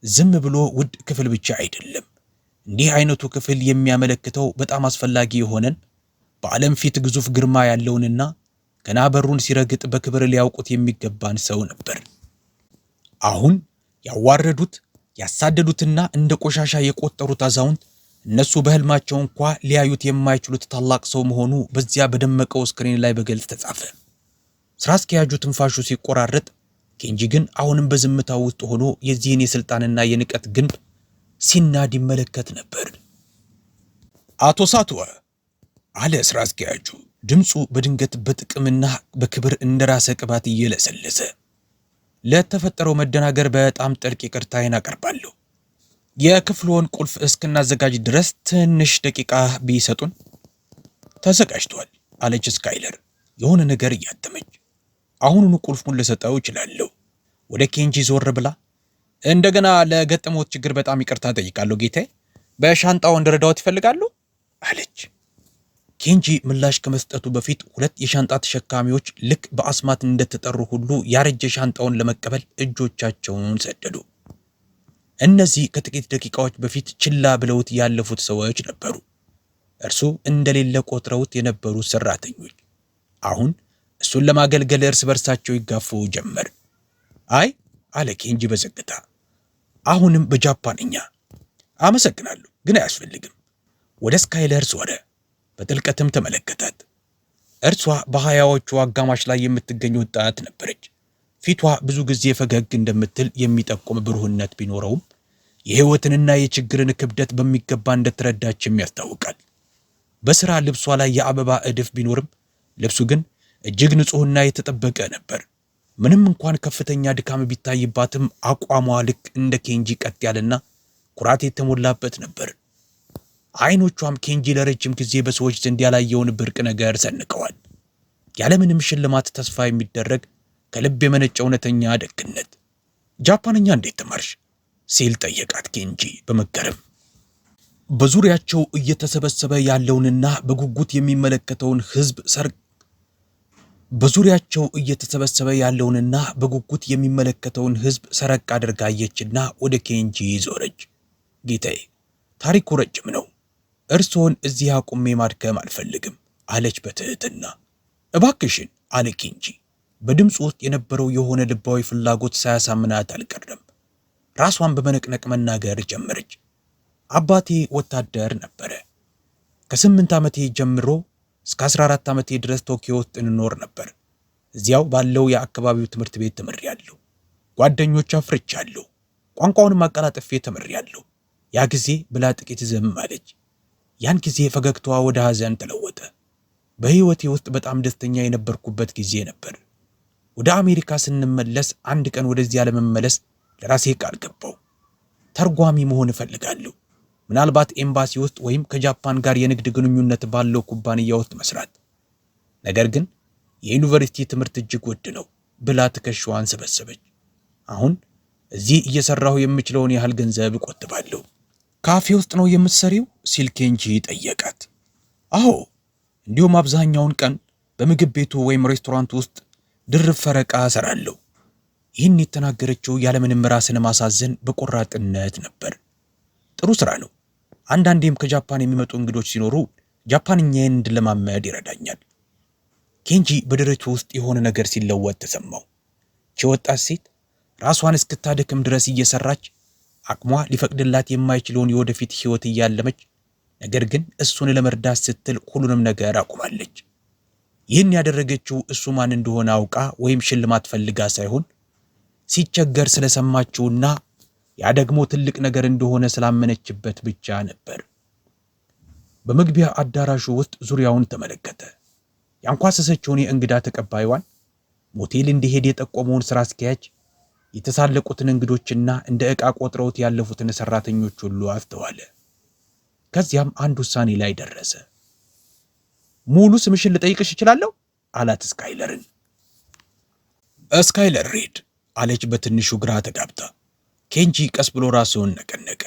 S1: ዝም ብሎ ውድ ክፍል ብቻ አይደለም። እንዲህ አይነቱ ክፍል የሚያመለክተው በጣም አስፈላጊ የሆነን በዓለም ፊት ግዙፍ ግርማ ያለውንና ገና በሩን ሲረግጥ በክብር ሊያውቁት የሚገባን ሰው ነበር። አሁን ያዋረዱት ያሳደዱትና እንደ ቆሻሻ የቆጠሩት አዛውንት እነሱ በህልማቸው እንኳ ሊያዩት የማይችሉት ታላቅ ሰው መሆኑ በዚያ በደመቀው ስክሪን ላይ በግልጽ ተጻፈ። ስራ አስኪያጁ ትንፋሹ ሲቆራረጥ፣ ኬንጂ ግን አሁንም በዝምታው ውስጥ ሆኖ የዚህን የስልጣንና የንቀት ግንብ ሲናድ ይመለከት ነበር። አቶ ሳትወ አለ ስራ አስኪያጁ፣ ድምፁ በድንገት በጥቅምና በክብር እንደራሰ ቅባት እየለሰለሰ። ለተፈጠረው መደናገር በጣም ጥልቅ ይቅርታዬን አቀርባለሁ። የክፍልዎን ቁልፍ እስክናዘጋጅ ድረስ ትንሽ ደቂቃ ቢሰጡን። ተዘጋጅቷል አለች ስካይለር የሆነ ነገር እያተመች። አሁኑኑ ቁልፉን ልሰጠው እችላለሁ። ወደ ኬንጂ ዞር ብላ እንደገና ለገጠሞት ችግር በጣም ይቅርታ ጠይቃለሁ ጌታዬ። በሻንጣው እንድረዳዎት ይፈልጋሉ አለች። ኬንጂ ምላሽ ከመስጠቱ በፊት ሁለት የሻንጣ ተሸካሚዎች ልክ በአስማት እንደተጠሩ ሁሉ ያረጀ ሻንጣውን ለመቀበል እጆቻቸውን ሰደዱ። እነዚህ ከጥቂት ደቂቃዎች በፊት ችላ ብለውት ያለፉት ሰዎች ነበሩ። እርሱ እንደሌለ ቆጥረውት የነበሩት ሰራተኞች አሁን እሱን ለማገልገል እርስ በርሳቸው ይጋፉ ጀመር። አይ አለ ኬንጂ በዘግታ፣ አሁንም በጃፓንኛ አመሰግናለሁ፣ ግን አያስፈልግም። ወደ ስካይለር ዞረ። በጥልቀትም ተመለከታት። እርሷ በሃያዎቹ አጋማሽ ላይ የምትገኝ ወጣት ነበረች። ፊቷ ብዙ ጊዜ ፈገግ እንደምትል የሚጠቁም ብሩህነት ቢኖረውም የህይወትንና የችግርን ክብደት በሚገባ እንደተረዳችም ያስታውቃል። በሥራ ልብሷ ላይ የአበባ እድፍ ቢኖርም ልብሱ ግን እጅግ ንጹሕና የተጠበቀ ነበር። ምንም እንኳን ከፍተኛ ድካም ቢታይባትም አቋሟ ልክ እንደ ኬንጂ ቀጥ ያለና ኩራት የተሞላበት ነበር። አይኖቿም ኬንጂ ለረጅም ጊዜ በሰዎች ዘንድ ያላየውን ብርቅ ነገር ሰንቀዋል። ያለምንም ሽልማት ተስፋ የሚደረግ ከልብ የመነጨ እውነተኛ ደግነት። ጃፓንኛ እንዴት ተማርሽ? ሲል ጠየቃት ኬንጂ በመገረም። በዙሪያቸው እየተሰበሰበ ያለውንና በጉጉት የሚመለከተውን ሕዝብ ሰረቅ አድርጋ አየችና ወደ ኬንጂ ዞረች። ጌታዬ፣ ታሪኩ ረጅም ነው። እርስዎን እዚህ አቁሜ ማድከም አልፈልግም አለች በትህትና። እባክሽን አለ ኬንጂ። በድምፁ ውስጥ የነበረው የሆነ ልባዊ ፍላጎት ሳያሳምናት አልቀረም። ራሷን በመነቅነቅ መናገር ጀመረች። አባቴ ወታደር ነበረ። ከ8 ዓመቴ ጀምሮ እስከ 14 ዓመቴ ድረስ ቶኪዮ ውስጥ እንኖር ነበር። እዚያው ባለው የአካባቢው ትምህርት ቤት ተምሬያለሁ። ጓደኞች አፍርቻለሁ። ቋንቋውንም አቀላጥፌ ተምሬያለሁ። ያ ጊዜ ብላ ጥቂት ዝም አለች። ያን ጊዜ ፈገግታዋ ወደ ሐዘን ተለወጠ። በሕይወቴ ውስጥ በጣም ደስተኛ የነበርኩበት ጊዜ ነበር። ወደ አሜሪካ ስንመለስ አንድ ቀን ወደዚያ ለመመለስ ለራሴ ቃል ገባው። ተርጓሚ መሆን እፈልጋለሁ። ምናልባት ኤምባሲ ውስጥ ወይም ከጃፓን ጋር የንግድ ግንኙነት ባለው ኩባንያ ውስጥ መስራት። ነገር ግን የዩኒቨርሲቲ ትምህርት እጅግ ውድ ነው ብላ ትከሻዋን ሰበሰበች። አሁን እዚህ እየሰራሁ የምችለውን ያህል ገንዘብ እቆጥባለሁ። ካፌ ውስጥ ነው የምትሰሪው? ሲል ኬንጂ ጠየቃት። አዎ፣ እንዲሁም አብዛኛውን ቀን በምግብ ቤቱ ወይም ሬስቶራንት ውስጥ ድርብ ፈረቃ እሰራለሁ። ይህን የተናገረችው ያለምንም ራስን ማሳዘን በቆራጥነት ነበር። ጥሩ ስራ ነው። አንዳንዴም ከጃፓን የሚመጡ እንግዶች ሲኖሩ ጃፓንኛን እንድለማመድ ይረዳኛል። ኬንጂ በደረቱ ውስጥ የሆነ ነገር ሲለወጥ ተሰማው። ወጣት ሴት ራሷን እስክታደክም ድረስ እየሰራች አቅሟ ሊፈቅድላት የማይችለውን የወደፊት ሕይወት እያለመች፣ ነገር ግን እሱን ለመርዳት ስትል ሁሉንም ነገር አቁማለች። ይህን ያደረገችው እሱ ማን እንደሆነ አውቃ ወይም ሽልማት ፈልጋ ሳይሆን ሲቸገር ስለሰማችውና ያ ደግሞ ትልቅ ነገር እንደሆነ ስላመነችበት ብቻ ነበር። በመግቢያ አዳራሹ ውስጥ ዙሪያውን ተመለከተ። ያንኳሰሰችውን የእንግዳ ተቀባይዋን፣ ሞቴል እንዲሄድ የጠቆመውን ስራ አስኪያጅ፣ የተሳለቁትን እንግዶችና እንደ ዕቃ ቆጥረውት ያለፉትን ሰራተኞች ሁሉ አስተዋለ። ከዚያም አንድ ውሳኔ ላይ ደረሰ። ሙሉ ስምሽን ልጠይቅሽ እችላለሁ? አላት ስካይለርን። ስካይለር ሬድ አለች በትንሹ ግራ ተጋብታ። ኬንጂ ቀስ ብሎ ራሱን ነቀነቀ።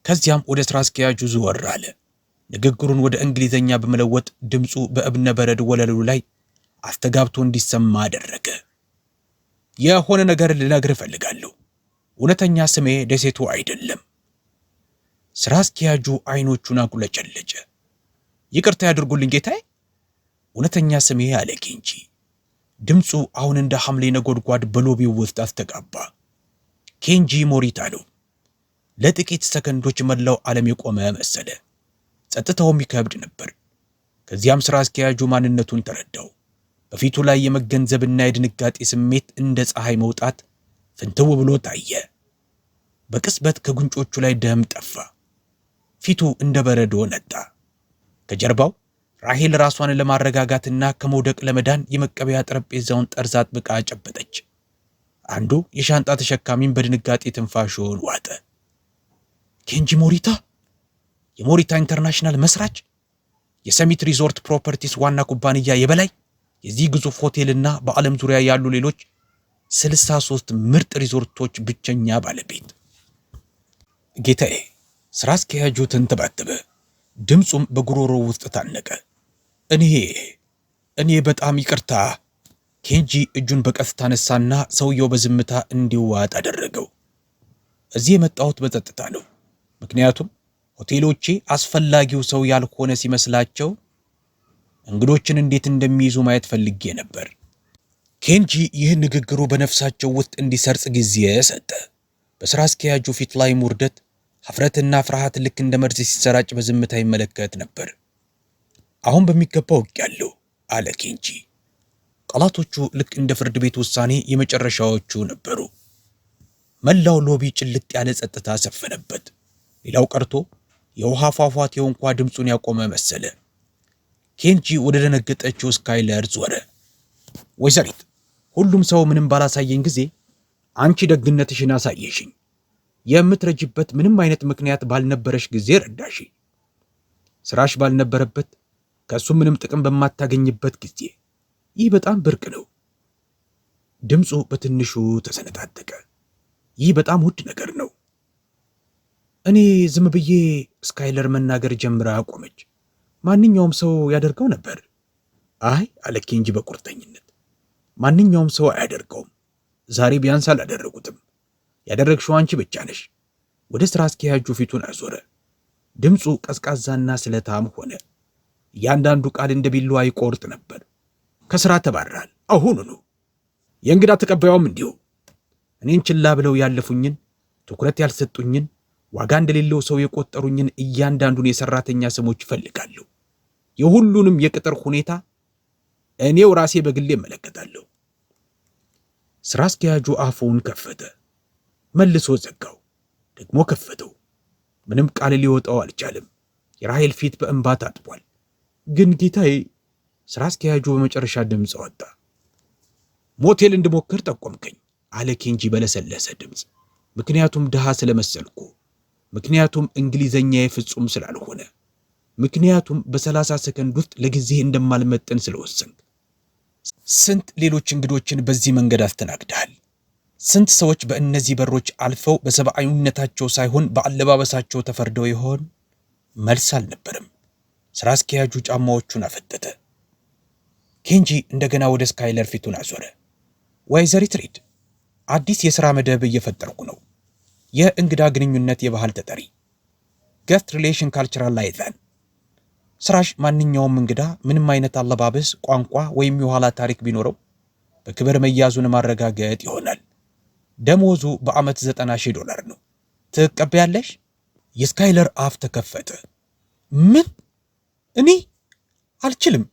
S1: ከዚያም ወደ ስራ አስኪያጁ ዞር አለ። ንግግሩን ወደ እንግሊዘኛ በመለወጥ ድምፁ በእብነ በረድ ወለሉ ላይ አስተጋብቶ እንዲሰማ አደረገ። የሆነ ነገር ልነግርህ እፈልጋለሁ። እውነተኛ ስሜ ደሴቱ አይደለም። ስራ አስኪያጁ አይኖቹን አቁለጨለጨ። ይቅርታ ያድርጉልኝ ጌታዬ። እውነተኛ ስሜ አለ ኬንጂ። ድምፁ አሁን እንደ ሐምሌ ነጎድጓድ በሎቢው ውስጥ አስተጋባ። ኬንጂ ሞሪታ ነው። ለጥቂት ሰከንዶች መላው ዓለም የቆመ መሰለ። ጸጥታውም ይከብድ ነበር። ከዚያም ስራ አስኪያጁ ማንነቱን ተረዳው። በፊቱ ላይ የመገንዘብና የድንጋጤ ስሜት እንደ ፀሐይ መውጣት ፍንትው ብሎ ታየ። በቅጽበት ከጉንጮቹ ላይ ደም ጠፋ። ፊቱ እንደ በረዶ ነጣ። ከጀርባው ራሄል ራሷን ለማረጋጋትና ከመውደቅ ለመዳን የመቀበያ ጠረጴዛውን ጠርዝ አጥብቃ ጨበጠች። አንዱ የሻንጣ ተሸካሚም በድንጋጤ ትንፋሹን ዋጠ። ኬንጂ ሞሪታ፣ የሞሪታ ኢንተርናሽናል መስራች፣ የሰሚት ሪዞርት ፕሮፐርቲስ ዋና ኩባንያ የበላይ፣ የዚህ ግዙፍ ሆቴልና በዓለም ዙሪያ ያሉ ሌሎች 63 ምርጥ ሪዞርቶች ብቸኛ ባለቤት። ጌታዬ፣ ስራ አስኪያጁ ተንተባተበ። ድምፁም በጉሮሮ ውስጥ ታነቀ። እኔ በጣም ይቅርታ። ኬንጂ እጁን በቀስታ ነሳና ሰውየው በዝምታ እንዲዋጥ አደረገው። እዚህ የመጣሁት በጸጥታ ነው። ምክንያቱም ሆቴሎቼ አስፈላጊው ሰው ያልሆነ ሲመስላቸው እንግዶችን እንዴት እንደሚይዙ ማየት ፈልጌ ነበር። ኬንጂ ይህ ንግግሩ በነፍሳቸው ውስጥ እንዲሰርጽ ጊዜ ሰጠ። በስራ አስኪያጁ ፊት ላይ ውርደት፣ ሀፍረትና ፍርሃት ልክ እንደ መርዝ ሲሰራጭ በዝምታ ይመለከት ነበር። አሁን በሚገባ አውቄያለሁ አለ ኬንጂ። ቃላቶቹ ልክ እንደ ፍርድ ቤት ውሳኔ የመጨረሻዎቹ ነበሩ። መላው ሎቢ ጭልጥ ያለ ጸጥታ ሰፈነበት። ሌላው ቀርቶ የውሃ ፏፏቴው እንኳ ድምፁን ያቆመ መሰለ። ኬንጂ ወደ ደነገጠችው ስካይለር ዞረ። ወይዘሪት፣ ሁሉም ሰው ምንም ባላሳየኝ ጊዜ አንቺ ደግነትሽን አሳየሽኝ። የምትረጅበት ምንም አይነት ምክንያት ባልነበረሽ ጊዜ ረዳሽ። ስራሽ ባልነበረበት፣ ከሱ ምንም ጥቅም በማታገኝበት ጊዜ። ይህ በጣም ብርቅ ነው። ድምፁ በትንሹ ተሰነጣጠቀ። ይህ በጣም ውድ ነገር ነው። እኔ ዝም ብዬ ስካይለር መናገር ጀምራ አቆመች። ማንኛውም ሰው ያደርገው ነበር። አይ አለ ኬንጂ በቁርጠኝነት። ማንኛውም ሰው አያደርገውም። ዛሬ ቢያንስ አላደረጉትም። ያደረግሽው አንቺ ብቻ ነሽ። ወደ ሥራ አስኪያጁ ፊቱን አዞረ። ድምፁ ቀዝቃዛና ስለታም ሆነ። እያንዳንዱ ቃል እንደ ቢላዋ ይቆርጥ ነበር። ከሥራ ተባረሃል አሁኑኑ። የእንግዳ ተቀባዩም እንዲሁ። እኔን ችላ ብለው ያለፉኝን፣ ትኩረት ያልሰጡኝን፣ ዋጋ እንደሌለው ሰው የቆጠሩኝን እያንዳንዱን የሰራተኛ ስሞች እፈልጋለሁ። የሁሉንም የቅጥር ሁኔታ እኔው ራሴ በግሌ እመለከታለሁ። ሥራ አስኪያጁ አፉን ከፈተ፣ መልሶ ዘጋው፣ ደግሞ ከፈተው። ምንም ቃል ሊወጣው አልቻለም። የራሔል ፊት በእንባ ታጥቧል። ግን ጌታዬ፣ ሥራ አስኪያጁ በመጨረሻ ድምፅ ወጣ። ሞቴል እንድሞክር ጠቆምከኝ አለ ኬንጂ በለሰለሰ ድምፅ። ምክንያቱም ድሃ ስለመሰልኩ፣ ምክንያቱም እንግሊዘኛዬ ፍጹም ስላልሆነ፣ ምክንያቱም በ30 ሰከንድ ውስጥ ለጊዜ እንደማልመጥን ስለወሰንክ። ስንት ሌሎች እንግዶችን በዚህ መንገድ አስተናግደሃል? ስንት ሰዎች በእነዚህ በሮች አልፈው በሰብአዊነታቸው ሳይሆን በአለባበሳቸው ተፈርደው ይሆን? መልስ አልነበረም። ሥራ አስኪያጁ ጫማዎቹን አፈተተ። ኬንጂ እንደገና ወደ ስካይለር ፊቱን አዞረ። ወይዘሪት ሪድ፣ አዲስ የሥራ መደብ እየፈጠርኩ ነው። የእንግዳ ግንኙነት የባህል ተጠሪ፣ ገስት ሪሌሽን ካልቸራል ላይዘን። ስራሽ ማንኛውም እንግዳ ምንም አይነት አለባበስ፣ ቋንቋ ወይም የኋላ ታሪክ ቢኖረው በክብር መያዙን ማረጋገጥ ይሆናል። ደሞዙ በዓመት $90,000 ነው። ትቀበያለሽ? የስካይለር አፍ ተከፈተ። ምን? እኔ አልችልም።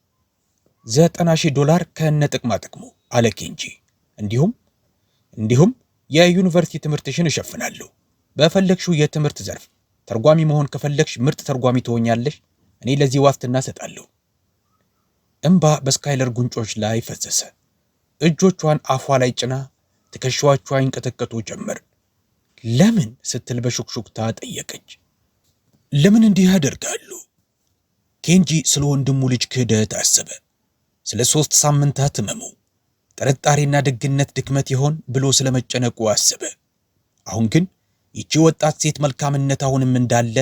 S1: $90,000 ከነ ጥቅማ ጥቅሙ አለ ኬንጂ። እንዲሁም የዩኒቨርሲቲ ትምህርትሽን እሸፍናለሁ። በፈለግሽው የትምህርት ዘርፍ ተርጓሚ መሆን ከፈለግሽ ምርጥ ተርጓሚ ትሆኛለሽ። እኔ ለዚህ ዋስትና እሰጣለሁ። እምባ በስካይለር ጉንጮች ላይ ፈሰሰ። እጆቿን አፏ ላይ ጭና ትከሻዎቿ ይንቀጠቀጡ ጀመር። ለምን ስትል በሹክሹክታ ጠየቀች። ለምን እንዲህ ያደርጋሉ? ኬንጂ ስለ ወንድሙ ልጅ ክህደት አሰበ። ስለ 3 ሳምንታት ህመሙ፣ ጥርጣሬና ደግነት ድክመት ይሆን ብሎ ስለመጨነቁ አሰበ። አሁን ግን ይቺ ወጣት ሴት መልካምነት አሁንም እንዳለ፣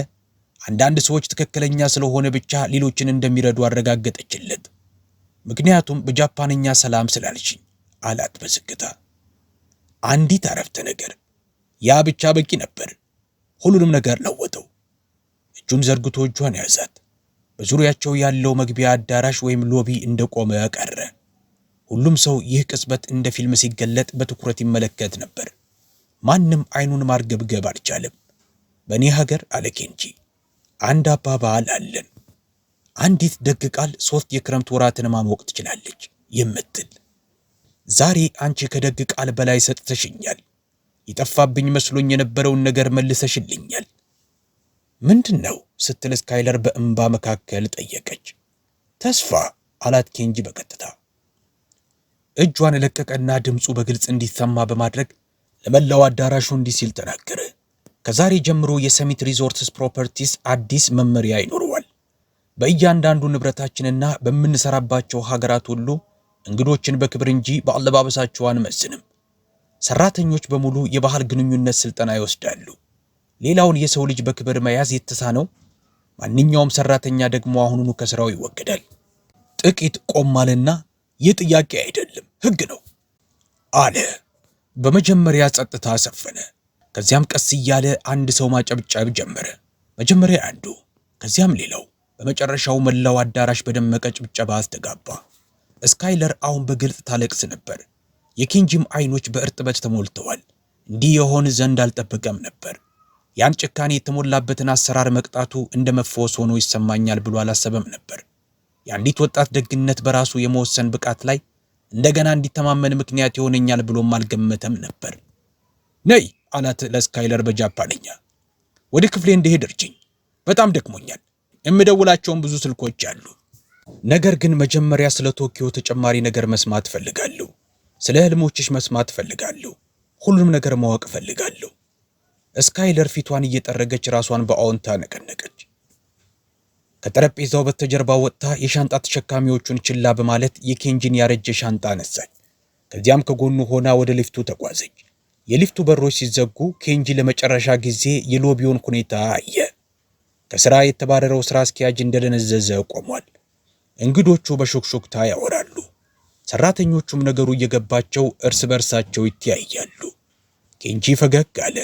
S1: አንዳንድ ሰዎች ትክክለኛ ስለሆነ ብቻ ሌሎችን እንደሚረዱ አረጋገጠችለት። ምክንያቱም በጃፓንኛ ሰላም ስላልሽኝ አላት በዝግታ። አንዲት አረፍተ ነገር፣ ያ ብቻ በቂ ነበር። ሁሉንም ነገር ለወጠው። እጁን ዘርግቶ እጇን ያዛት። በዙሪያቸው ያለው መግቢያ አዳራሽ ወይም ሎቢ እንደቆመ ቀረ። ሁሉም ሰው ይህ ቅጽበት እንደ ፊልም ሲገለጥ በትኩረት ይመለከት ነበር። ማንም አይኑን ማርገብገብ አልቻለም። በእኔ ሀገር አለ ኬንጂ፣ አንድ አባባል አለን። አንዲት ደግ ቃል 3 የክረምት ወራትን ማሞቅ ትችላለች የምትል። ዛሬ አንቺ ከደግ ቃል በላይ ሰጥተሽኛል። ይጠፋብኝ መስሎኝ የነበረውን ነገር መልሰሽልኛል። ምንድን ነው ስትል ስካይለር በእንባ መካከል ጠየቀች። ተስፋ አላት ኬንጂ በቀጥታ። እጇን ለቀቀና ድምፁ በግልጽ እንዲሰማ በማድረግ ለመላው አዳራሹ እንዲህ ሲል ተናገረ። ከዛሬ ጀምሮ የሰሚት ሪዞርትስ ፕሮፐርቲስ አዲስ መመሪያ ይኖረዋል። በእያንዳንዱ ንብረታችንና በምንሰራባቸው ሀገራት ሁሉ እንግዶችን በክብር እንጂ በአለባበሳቸው አንመስንም። ሰራተኞች በሙሉ የባህል ግንኙነት ስልጠና ይወስዳሉ። ሌላውን የሰው ልጅ በክብር መያዝ የተሳነው ማንኛውም ሰራተኛ ደግሞ አሁኑኑ ከስራው ይወገዳል። ጥቂት ቆማልና ይህ ጥያቄ አይደለም፣ ሕግ ነው አለ። በመጀመሪያ ጸጥታ ሰፈነ። ከዚያም ቀስ እያለ አንድ ሰው ማጨብጨብ ጀመረ። መጀመሪያ አንዱ፣ ከዚያም ሌላው፣ በመጨረሻው መላው አዳራሽ በደመቀ ጭብጨባ አስተጋባ። ስካይለር አሁን በግልጽ ታለቅስ ነበር። የኬንጂም አይኖች በእርጥበት ተሞልተዋል። እንዲህ የሆን ዘንድ አልጠበቀም ነበር። ያን ጭካኔ የተሞላበትን አሰራር መቅጣቱ እንደ መፈወስ ሆኖ ይሰማኛል ብሎ አላሰበም ነበር። የአንዲት ወጣት ደግነት በራሱ የመወሰን ብቃት ላይ እንደገና እንዲተማመን ምክንያት ይሆነኛል ብሎም አልገመተም ነበር። ነይ አላት ለስካይለር በጃፓንኛ። ወደ ክፍሌ እንድሄድ እርጅኝ፣ በጣም ደክሞኛል። የምደውላቸውን ብዙ ስልኮች አሉ። ነገር ግን መጀመሪያ ስለ ቶኪዮ ተጨማሪ ነገር መስማት ፈልጋለሁ። ስለ ህልሞችሽ መስማት ፈልጋለሁ። ሁሉንም ነገር ማወቅ ፈልጋለሁ። ስካይለር ፊቷን እየጠረገች ራሷን በአዎንታ ነቀነቀች። ከጠረጴዛው በስተጀርባ ወጥታ የሻንጣ ተሸካሚዎቹን ችላ በማለት የኬንጂን ያረጀ ሻንጣ አነሳች። ከዚያም ከጎኑ ሆና ወደ ሊፍቱ ተጓዘች። የሊፍቱ በሮች ሲዘጉ ኬንጂ ለመጨረሻ ጊዜ የሎቢውን ሁኔታ አየ። ከሥራ የተባረረው ሥራ አስኪያጅ እንደደነዘዘ ቆሟል። እንግዶቹ በሹክሹክታ ያወራሉ። ሰራተኞቹም ነገሩ እየገባቸው እርስ በርሳቸው ይተያያሉ። ኬንጂ ፈገግ አለ።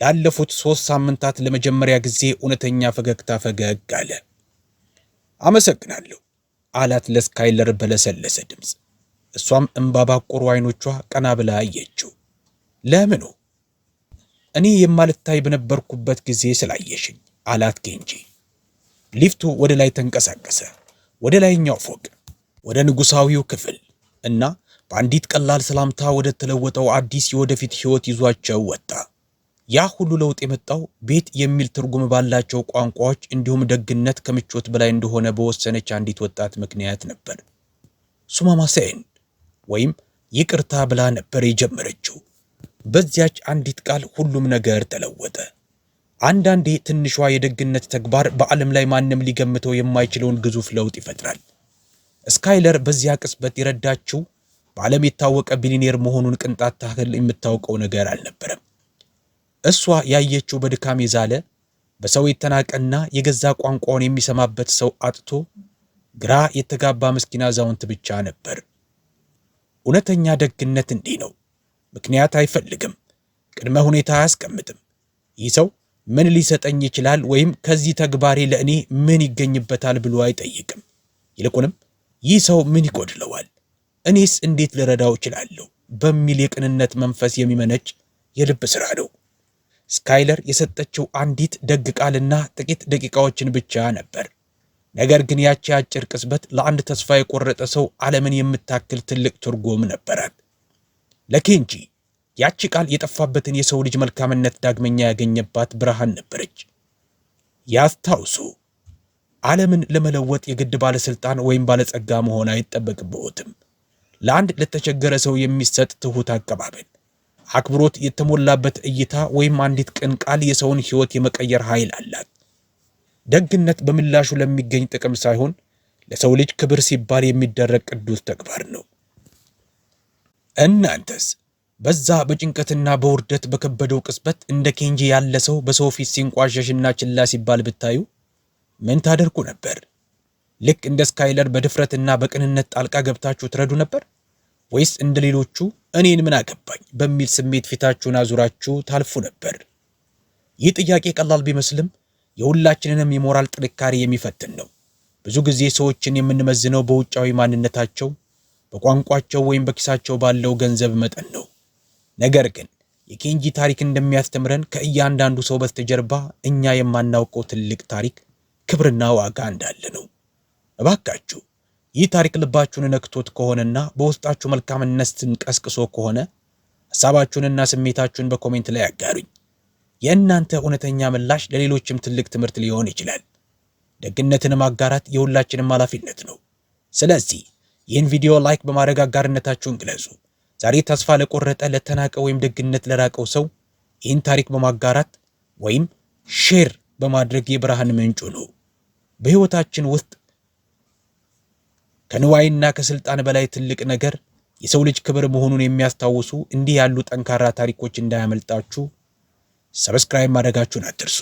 S1: ላለፉት 3 ሳምንታት ለመጀመሪያ ጊዜ እውነተኛ ፈገግታ ፈገግ አለ። አመሰግናለሁ አላት ለስካይለር በለሰለሰ ድምፅ። እሷም እንባ ባቆሩ አይኖቿ ቀና ብላ አየችው። ለምኑ? እኔ የማልታይ በነበርኩበት ጊዜ ስላየሽኝ አላት ኬንጂ። ሊፍቱ ወደ ላይ ተንቀሳቀሰ። ወደ ላይኛው ፎቅ፣ ወደ ንጉሳዊው ክፍል እና በአንዲት ቀላል ሰላምታ ወደ ተለወጠው አዲስ የወደፊት ሕይወት ይዟቸው ወጣ። ያ ሁሉ ለውጥ የመጣው ቤት የሚል ትርጉም ባላቸው ቋንቋዎች እንዲሁም ደግነት ከምቾት በላይ እንደሆነ በወሰነች አንዲት ወጣት ምክንያት ነበር። ሱማማሴን ወይም ይቅርታ ብላ ነበር የጀመረችው። በዚያች አንዲት ቃል ሁሉም ነገር ተለወጠ። አንዳንዴ ትንሿ የደግነት ተግባር በዓለም ላይ ማንም ሊገምተው የማይችለውን ግዙፍ ለውጥ ይፈጥራል። ስካይለር በዚያ ቅጽበት የረዳችው በዓለም የታወቀ ቢሊኔር መሆኑን ቅንጣት ታህል የምታውቀው ነገር አልነበረም። እሷ ያየችው በድካም የዛለ በሰው የተናቀና የገዛ ቋንቋውን የሚሰማበት ሰው አጥቶ ግራ የተጋባ ምስኪን አዛውንት ብቻ ነበር። እውነተኛ ደግነት እንዲህ ነው። ምክንያት አይፈልግም፣ ቅድመ ሁኔታ አያስቀምጥም። ይህ ሰው ምን ሊሰጠኝ ይችላል ወይም ከዚህ ተግባሬ ለእኔ ምን ይገኝበታል ብሎ አይጠይቅም። ይልቁንም ይህ ሰው ምን ይጎድለዋል፣ እኔስ እንዴት ልረዳው እችላለሁ በሚል የቅንነት መንፈስ የሚመነጭ የልብ ሥራ ነው። ስካይለር የሰጠችው አንዲት ደግ ቃልና ጥቂት ደቂቃዎችን ብቻ ነበር። ነገር ግን ያቺ አጭር ቅጽበት ለአንድ ተስፋ የቆረጠ ሰው ዓለምን የምታክል ትልቅ ትርጉም ነበራት። ለኬንጂ ያቺ ቃል የጠፋበትን የሰው ልጅ መልካምነት ዳግመኛ ያገኘባት ብርሃን ነበረች። ያስታውሱ፣ ዓለምን ለመለወጥ የግድ ባለስልጣን ወይም ባለጸጋ መሆን አይጠበቅብዎትም። ለአንድ ለተቸገረ ሰው የሚሰጥ ትሑት አቀባበል፣ አክብሮት የተሞላበት እይታ ወይም አንዲት ቅን ቃል የሰውን ሕይወት የመቀየር ኃይል አላት። ደግነት በምላሹ ለሚገኝ ጥቅም ሳይሆን ለሰው ልጅ ክብር ሲባል የሚደረግ ቅዱስ ተግባር ነው። እናንተስ በዛ በጭንቀትና በውርደት በከበደው ቅጽበት እንደ ኬንጂ ያለ ሰው በሰው ፊት ሲንቋሸሽና ችላ ሲባል ብታዩ ምን ታደርጉ ነበር? ልክ እንደ ስካይለር በድፍረትና በቅንነት ጣልቃ ገብታችሁ ትረዱ ነበር? ወይስ እንደ ሌሎቹ እኔን ምን አገባኝ በሚል ስሜት ፊታችሁን አዙራችሁ ታልፉ ነበር? ይህ ጥያቄ ቀላል ቢመስልም የሁላችንንም የሞራል ጥንካሬ የሚፈትን ነው። ብዙ ጊዜ ሰዎችን የምንመዝነው በውጫዊ ማንነታቸው፣ በቋንቋቸው ወይም በኪሳቸው ባለው ገንዘብ መጠን ነው። ነገር ግን የኬንጂ ታሪክ እንደሚያስተምረን ከእያንዳንዱ ሰው በስተጀርባ እኛ የማናውቀው ትልቅ ታሪክ፣ ክብርና ዋጋ እንዳለ ነው። እባካችሁ ይህ ታሪክ ልባችሁን ነክቶት ከሆነና በውስጣችሁ መልካምነትን ቀስቅሶ ከሆነ ሐሳባችሁንና ስሜታችሁን በኮሜንት ላይ አጋሩኝ። የእናንተ እውነተኛ ምላሽ ለሌሎችም ትልቅ ትምህርት ሊሆን ይችላል። ደግነትን ማጋራት የሁላችንም ኃላፊነት ነው። ስለዚህ ይህን ቪዲዮ ላይክ በማድረግ አጋርነታችሁን ግለጹ። ዛሬ ተስፋ ለቆረጠ፣ ለተናቀ ወይም ደግነት ለራቀው ሰው ይህን ታሪክ በማጋራት ወይም ሼር በማድረግ የብርሃን ምንጩ ነው። በሕይወታችን ውስጥ ከንዋይና ከስልጣን በላይ ትልቅ ነገር የሰው ልጅ ክብር መሆኑን የሚያስታውሱ እንዲህ ያሉ ጠንካራ ታሪኮች እንዳያመልጣችሁ ሰብስክራይብ ማድረጋችሁን አትርሱ።